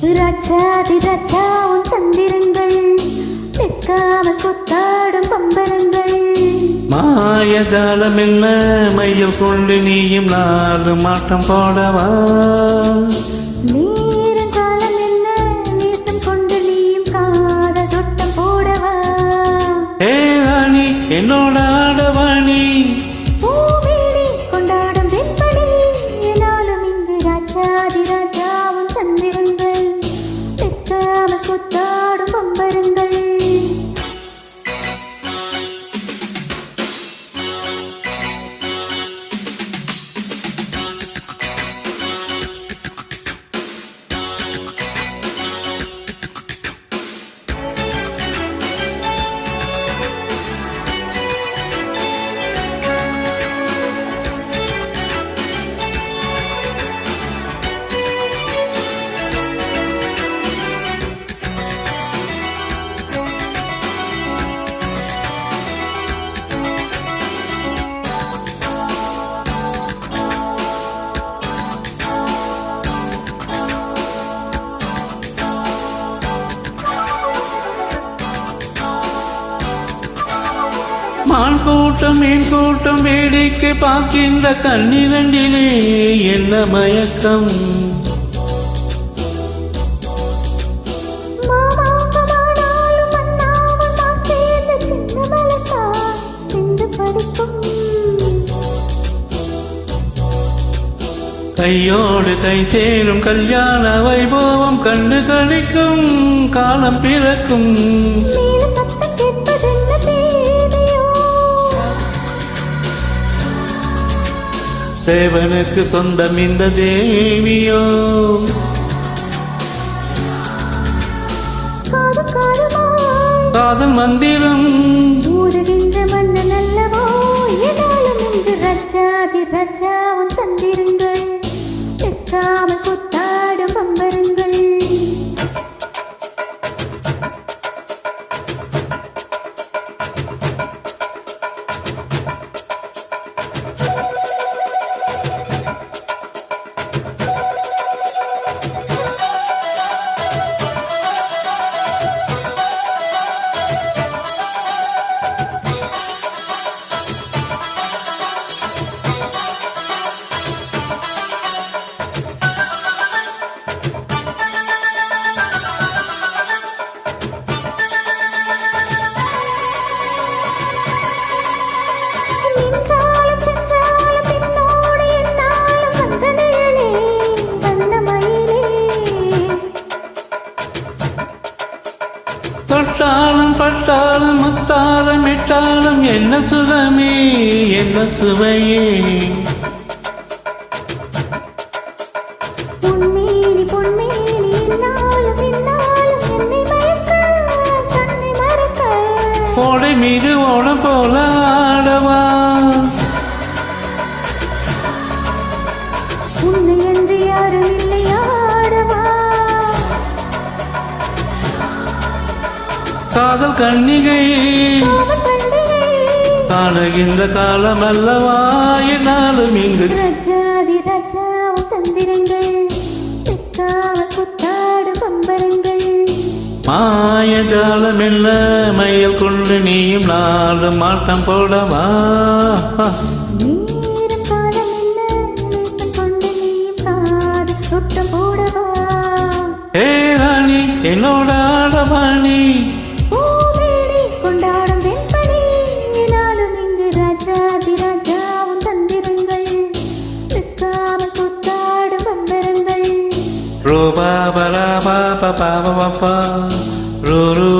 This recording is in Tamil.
ராஜாதி ராஜா உன் தந்திரங்கள் நிற்காமல் கொத்தாடும் பம்பரங்கள். மாயஜாலம் என்ன மையில் கொண்டு நீயும் நாலு மாட்டம் போடவா? நேரம் காலம் என்ன நேசம் கொண்டு நீயும் காத தொட்டம் போடவா? ஏ ராணி என்னோட ஆடவாணி, பூவேலி கொண்டாடும் வெண்பனி, என்னாலும் இங்கு ராஜாதி ராஜா உன் தந்திரங்கள் நிற்காமல் கொத்தாடும் பம்பரங்கள். மான் கூட்டம் மீன் கூட்டம் வேடிக்கை பார்க்கின்ற கண்ணிரண்டிலே என்ன மயக்கம்? கையோடு கை சேரும் கல்யாண வைபவம் கண்டு கழிக்கும் காலம் பிறக்கும். தேவனுக்கு சொந்தம் இந்த தேவியோ, காதல் மந்திரம் ஊருகின்ற மன்னன் அல்லவோ, என்னாலும் இங்கு ராஜாதி ராஜா உன் தந்திரங்கள் நிற்காமல் கொத்தாடும் பம்பரங்கள். தொட்டாலும் பட்டாலும் முத்தாலும் இட்டாலும் என்ன சுகமே என்ன சுவையே. பொன்மேனி பொன்மேனி என்னாலும் என்னாலும் என்னை மயக்க தன்னை மறக்க. கோடை மீது ஓடம் போல ஆடவா, உன்னை என்று யாரும் இல்லை ஆடவா. காதல் கண்ணிகை காணுகின்ற காலம் அல்லவா, என்னாலும் இங்கு ராஜாதி ராஜா உன் தந்திரங்கள் நிற்காமல் கொத்தாடும் பம்பரங்கள். மாயஜாலம் என்ன மையில் கொண்டு நீயும் நாலு மாட்டம் போடவா? நேரம் காலம் என்ன நேசம் கொண்டு நீயும் காது தொட்டம் போடவா? ஏ ராணி என்னோட ஆடவாணி, பூவேலி கொண்டாடும் வெண்பனி, என்னாலும் இங்கு ராஜாதி ராஜா உன் தந்திரங்கள் நிற்காமல் கொத்தாடும் பம்பரங்கள். ரூபா பலா பாபா பாபா பாபா ரூ ரூ